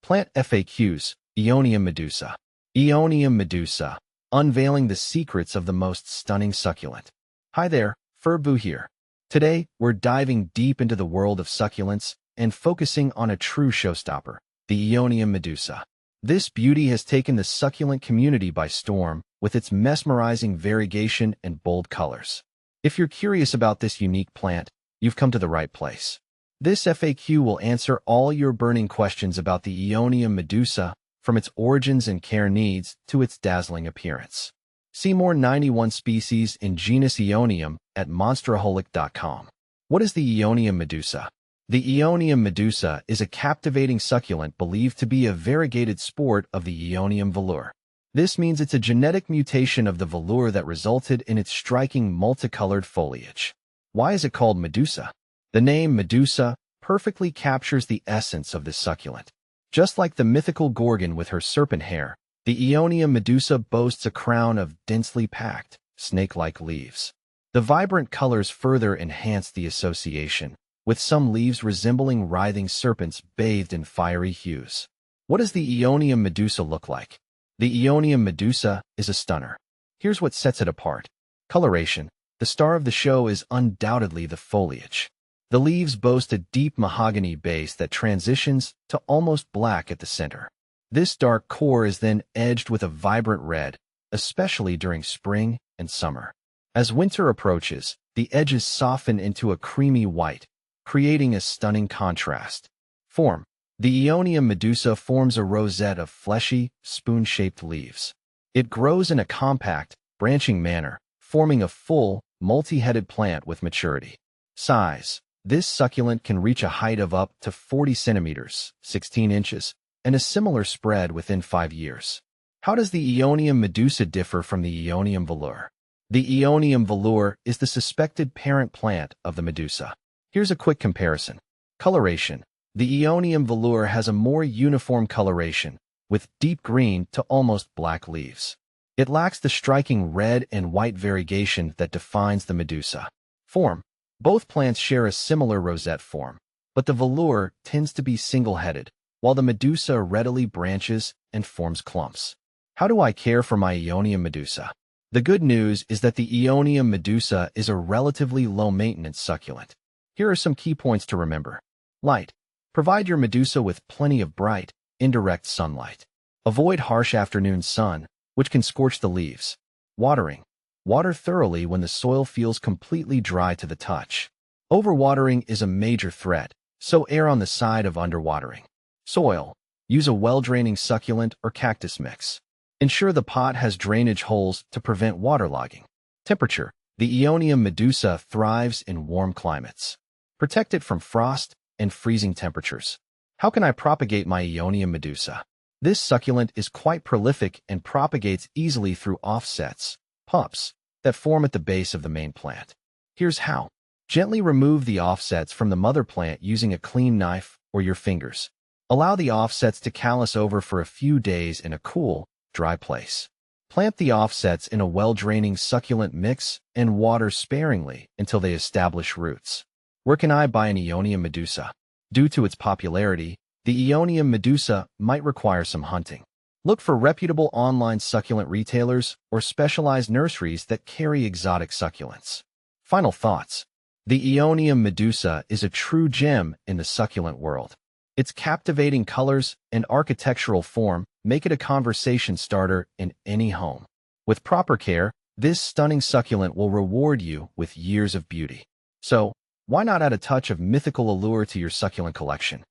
Plant FAQs, Aeonium Medusa. Aeonium Medusa, unveiling the secrets of the most stunning succulent. Hi there, Furbu here. Today, we're diving deep into the world of succulents and focusing on a true showstopper, the Aeonium Medusa. This beauty has taken the succulent community by storm with its mesmerizing variegation and bold colors. If you're curious about this unique plant, you've come to the right place. This FAQ will answer all your burning questions about the Aeonium Medusa, from its origins and care needs to its dazzling appearance. See more 91 species in genus Aeonium at monsteraholic.com. What is the Aeonium Medusa? The Aeonium Medusa is a captivating succulent believed to be a variegated sport of the Aeonium velour. This means it's a genetic mutation of the velour that resulted in its striking multicolored foliage. Why is it called Medusa? The name Medusa perfectly captures the essence of this succulent. Just like the mythical Gorgon with her serpent hair, the Aeonium Medusa boasts a crown of densely packed, snake-like leaves. The vibrant colors further enhance the association, with some leaves resembling writhing serpents bathed in fiery hues. What does the Aeonium Medusa look like? The Aeonium Medusa is a stunner. Here's what sets it apart. Coloration. The star of the show is undoubtedly the foliage. The leaves boast a deep mahogany base that transitions to almost black at the center. This dark core is then edged with a vibrant red, especially during spring and summer. As winter approaches, the edges soften into a creamy white, creating a stunning contrast. Form. The Aeonium Medusa forms a rosette of fleshy, spoon-shaped leaves. It grows in a compact, branching manner, forming a full, multi-headed plant with maturity. Size. This succulent can reach a height of up to 40 centimeters, 16 inches, and a similar spread within 5 years. How does the Aeonium Medusa differ from the Aeonium velour? The Aeonium velour is the suspected parent plant of the Medusa. Here's a quick comparison. Coloration. The Aeonium velour has a more uniform coloration, with deep green to almost black leaves. It lacks the striking red and white variegation that defines the Medusa. Form. Both plants share a similar rosette form, but the velour tends to be single-headed, while the Medusa readily branches and forms clumps. How do I care for my Aeonium Medusa? The good news is that the Aeonium Medusa is a relatively low-maintenance succulent. Here are some key points to remember. Light. Provide your Medusa with plenty of bright, indirect sunlight. Avoid harsh afternoon sun, which can scorch the leaves. Watering. Water thoroughly when the soil feels completely dry to the touch. Overwatering is a major threat, so err on the side of underwatering. Soil. Use a well-draining succulent or cactus mix. Ensure the pot has drainage holes to prevent waterlogging. Temperature. The Aeonium Medusa thrives in warm climates. Protect it from frost and freezing temperatures. How can I propagate my Aeonium Medusa? This succulent is quite prolific and propagates easily through offsets, pups, that form at the base of the main plant. Here's how. Gently remove the offsets from the mother plant using a clean knife or your fingers. Allow the offsets to callus over for a few days in a cool, dry place. Plant the offsets in a well-draining succulent mix and water sparingly until they establish roots. Where can I buy an Aeonium Medusa? Due to its popularity, the Aeonium Medusa might require some hunting. Look for reputable online succulent retailers or specialized nurseries that carry exotic succulents. Final thoughts. The Aeonium Medusa is a true gem in the succulent world. Its captivating colors and architectural form make it a conversation starter in any home. With proper care, this stunning succulent will reward you with years of beauty. So, why not add a touch of mythical allure to your succulent collection?